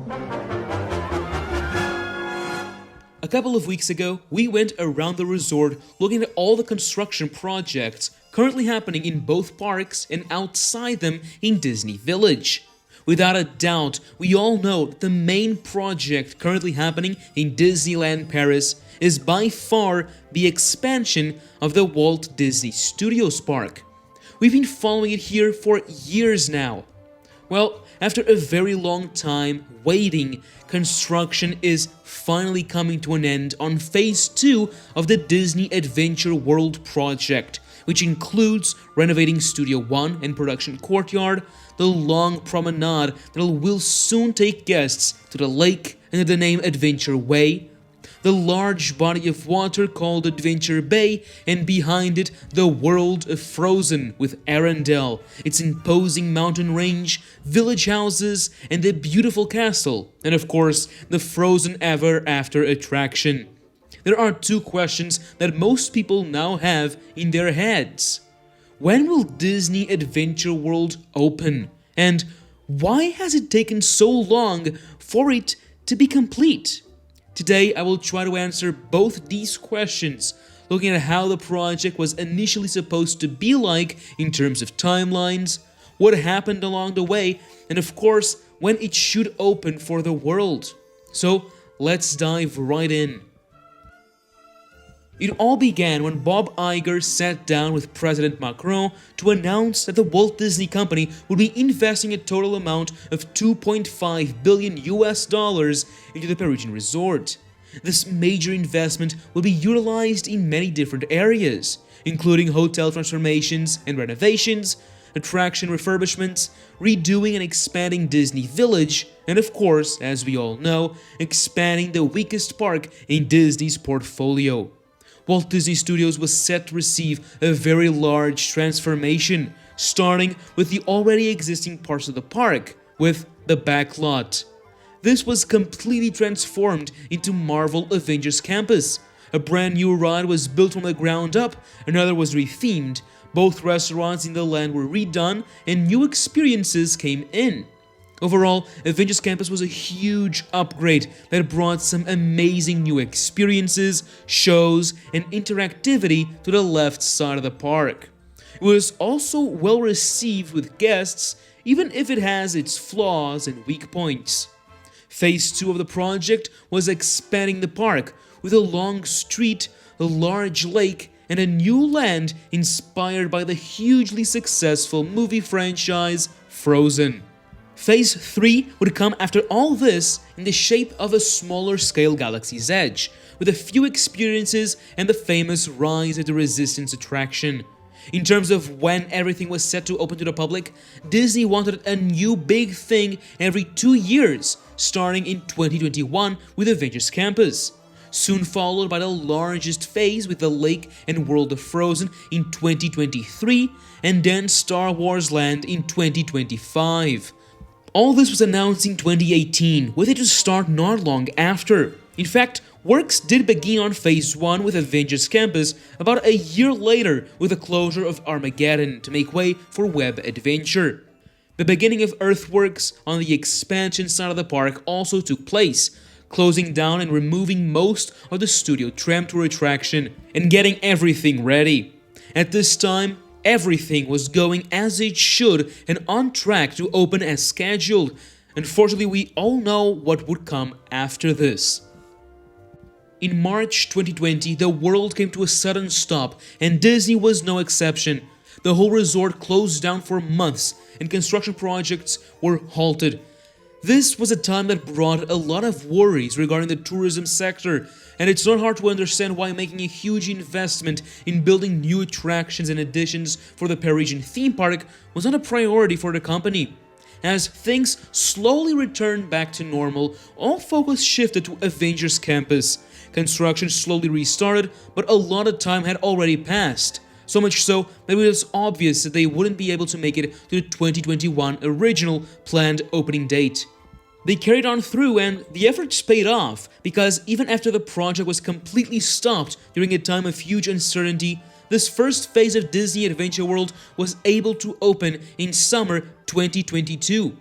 A couple of weeks ago, we went around the resort looking at all the construction projects currently happening in both parks and outside them in Disney Village. Without a doubt, we all know that the main project currently happening in Disneyland Paris is by far the expansion of the Walt Disney Studios park. We've been following it here for years now. Well, after a very long time waiting, construction is finally coming to an end on Phase 2 of the Disney Adventure World project, which includes renovating Studio 1 and Production Courtyard, the long promenade that will soon take guests to the lake under the name Adventure Way, the large body of water called Adventure Bay, and behind it, the world of Frozen with Arendelle, its imposing mountain range, village houses, and the beautiful castle, and of course, the Frozen Ever After attraction. There are two questions that most people now have in their heads. When will Disney Adventure World open? And why has it taken so long for it to be complete? Today, I will try to answer both these questions, looking at how the project was initially supposed to be like in terms of timelines, what happened along the way, and of course, when it should open for the world. So, let's dive right in. It all began when Bob Iger sat down with President Macron to announce that the Walt Disney Company would be investing a total amount of $2.5 billion into the Parisian resort. This major investment will be utilized in many different areas, including hotel transformations and renovations, attraction refurbishments, redoing and expanding Disney Village, and of course, as we all know, expanding the weakest park in Disney's portfolio. Walt Disney Studios was set to receive a very large transformation, starting with the already existing parts of the park, with the backlot. This was completely transformed into Marvel Avengers Campus. A brand new ride was built from the ground up, another was rethemed, both restaurants in the land were redone, and new experiences came in. Overall, Avengers Campus was a huge upgrade that brought some amazing new experiences, shows, and interactivity to the left side of the park. It was also well received with guests, even if it has its flaws and weak points. Phase 2 of the project was expanding the park with a long street, a large lake, and a new land inspired by the hugely successful movie franchise Frozen. Phase 3 would come after all this in the shape of a smaller scale Galaxy's Edge, with a few experiences and the famous Rise of the Resistance attraction. In terms of when everything was set to open to the public, Disney wanted a new big thing every 2 years, starting in 2021 with Avengers Campus, soon followed by the largest phase with the Lake and World of Frozen in 2023, and then Star Wars Land in 2025. All this was announced in 2018, with it to start not long after. In fact, works did begin on Phase 1 with Avengers Campus about a year later with the closure of Armageddon to make way for Web Adventure. The beginning of earthworks on the expansion side of the park also took place, closing down and removing most of the Studio Tram Tour attraction and getting everything ready. At this time, everything was going as it should and on track to open as scheduled. Unfortunately, we all know what would come after this. In March 2020, the world came to a sudden stop, and Disney was no exception. The whole resort closed down for months, and construction projects were halted. This was a time that brought a lot of worries regarding the tourism sector, and it's not hard to understand why making a huge investment in building new attractions and additions for the Parisian theme park was not a priority for the company. As things slowly returned back to normal, all focus shifted to Avengers Campus. Construction slowly restarted, but a lot of time had already passed. So much so that it was obvious that they wouldn't be able to make it to the 2021 original planned opening date. They carried on through, and the efforts paid off, because even after the project was completely stopped during a time of huge uncertainty, this first phase of Disney Adventure World was able to open in summer 2022.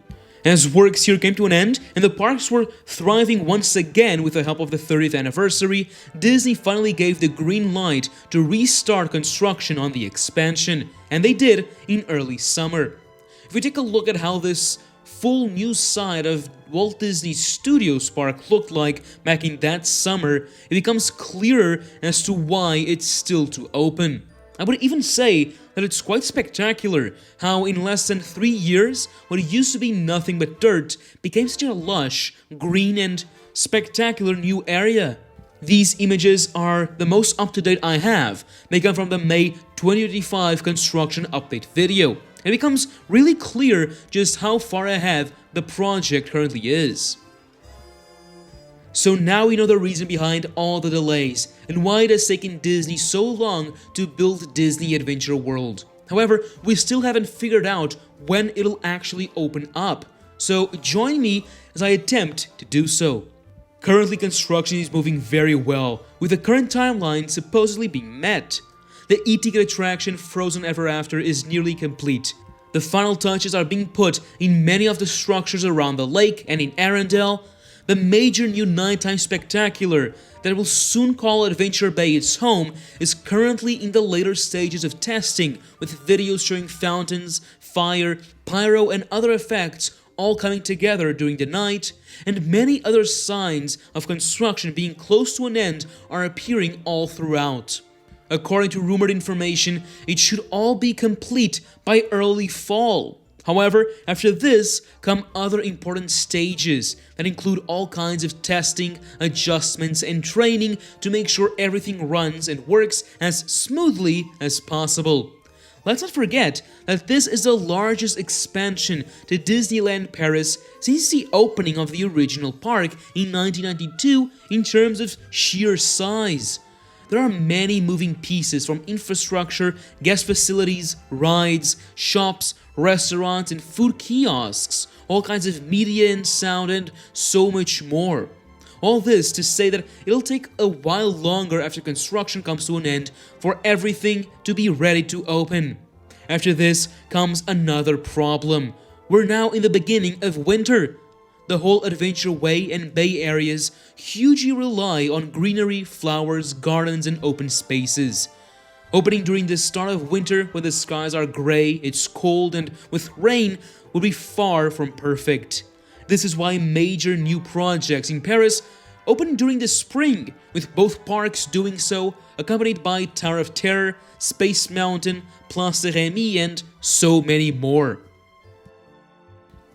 As works here came to an end and the parks were thriving once again with the help of the 30th anniversary, Disney finally gave the green light to restart construction on the expansion, and they did in early summer. If we take a look at how this full new side of Walt Disney Studios Park looked like back in that summer, it becomes clearer as to why it's still to open. I would even say that it's quite spectacular how in less than 3 years, what used to be nothing but dirt became such a lush, green and spectacular new area. These images are the most up-to-date I have. They come from the May 2025 construction update video. It becomes really clear just how far ahead the project currently is. So now we know the reason behind all the delays and why it has taken Disney so long to build Disney Adventure World. However, we still haven't figured out when it'll actually open up. So join me as I attempt to do so. Currently, construction is moving very well, with the current timeline supposedly being met. The e-ticket attraction Frozen Ever After is nearly complete. The final touches are being put in many of the structures around the lake and in Arendelle. The major new nighttime spectacular that will soon call Adventure Bay its home is currently in the later stages of testing, with videos showing fountains, fire, pyro and other effects all coming together during the night, and many other signs of construction being close to an end are appearing all throughout. According to rumored information, it should all be complete by early fall. However, after this come other important stages that include all kinds of testing, adjustments, and training to make sure everything runs and works as smoothly as possible. Let's not forget that this is the largest expansion to Disneyland Paris since the opening of the original park in 1992 in terms of sheer size. There are many moving pieces from infrastructure, guest facilities, rides, shops, restaurants and food kiosks, all kinds of media and sound and so much more. All this to say that it'll take a while longer after construction comes to an end for everything to be ready to open. After this comes another problem. We're now in the beginning of winter. The whole Adventure Way and Bay areas hugely rely on greenery, flowers, gardens and open spaces. Opening during the start of winter when the skies are grey, it's cold and with rain would be far from perfect. This is why major new projects in Paris open during the spring, with both parks doing so, accompanied by Tower of Terror, Space Mountain, Place de Remy and so many more.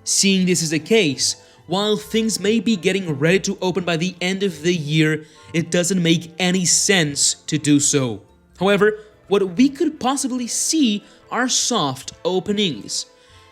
Seeing this is the case, while things may be getting ready to open by the end of the year, it doesn't make any sense to do so. However, what we could possibly see are soft openings.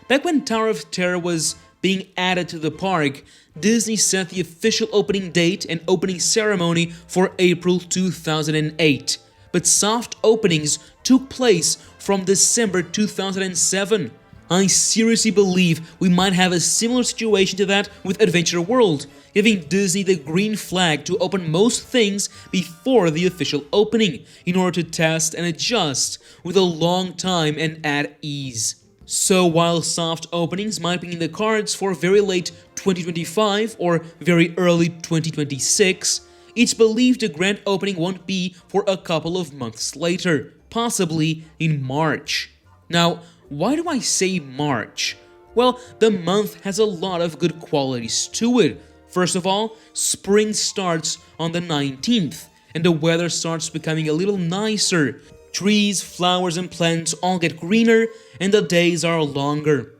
Back when Tower of Terror was being added to the park, Disney set the official opening date and opening ceremony for April 2008. But soft openings took place from December 2007. I seriously believe we might have a similar situation to that with Adventure World, giving Disney the green flag to open most things before the official opening, in order to test and adjust with a long time and at ease. So while soft openings might be in the cards for very late 2025 or very early 2026, it's believed the grand opening won't be for a couple of months later, possibly in March. Now, why do I say March? Well, the month has a lot of good qualities to it. First of all, spring starts on the 19th, and the weather starts becoming a little nicer. Trees, flowers, and plants all get greener, and the days are longer.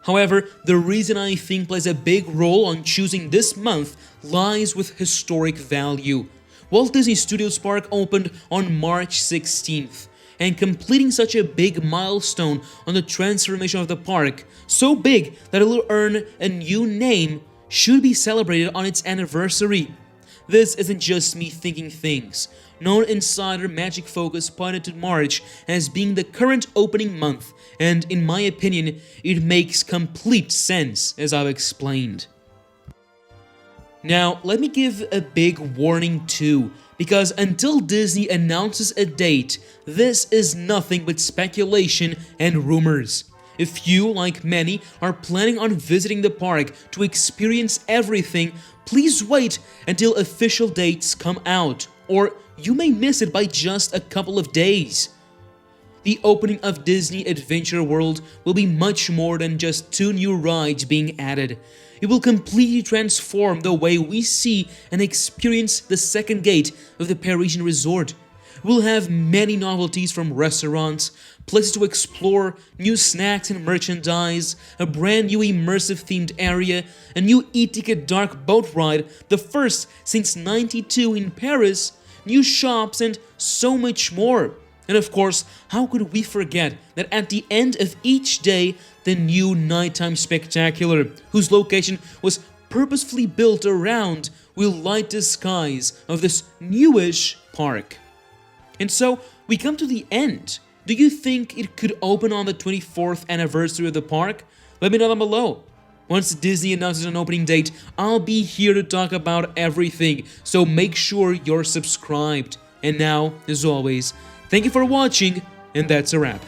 However, the reason I think plays a big role on choosing this month lies with historic value. Walt Disney Studios Park opened on March 16th. And completing such a big milestone on the transformation of the park, so big that it will earn a new name, should be celebrated on its anniversary. This isn't just me thinking things. Known insider Magic Focus pointed to March as being the current opening month, and in my opinion, it makes complete sense, as I've explained. Now, let me give a big warning too, because until Disney announces a date, this is nothing but speculation and rumors. If you, like many, are planning on visiting the park to experience everything, please wait until official dates come out, or you may miss it by just a couple of days. The opening of Disney Adventure World will be much more than just 2 new rides being added. It will completely transform the way we see and experience the second gate of the Parisian resort. We'll have many novelties from restaurants, places to explore, new snacks and merchandise, a brand new immersive themed area, a new e-ticket dark boat ride, the first since '92 in Paris, new shops, and so much more. And of course, how could we forget that at the end of each day, the new nighttime spectacular, whose location was purposefully built around, will light the skies of this newish park. And so, we come to the end. Do you think it could open on the 24th anniversary of the park? Let me know down below. Once Disney announces an opening date, I'll be here to talk about everything, so make sure you're subscribed. And now, as always, thank you for watching, and that's a wrap.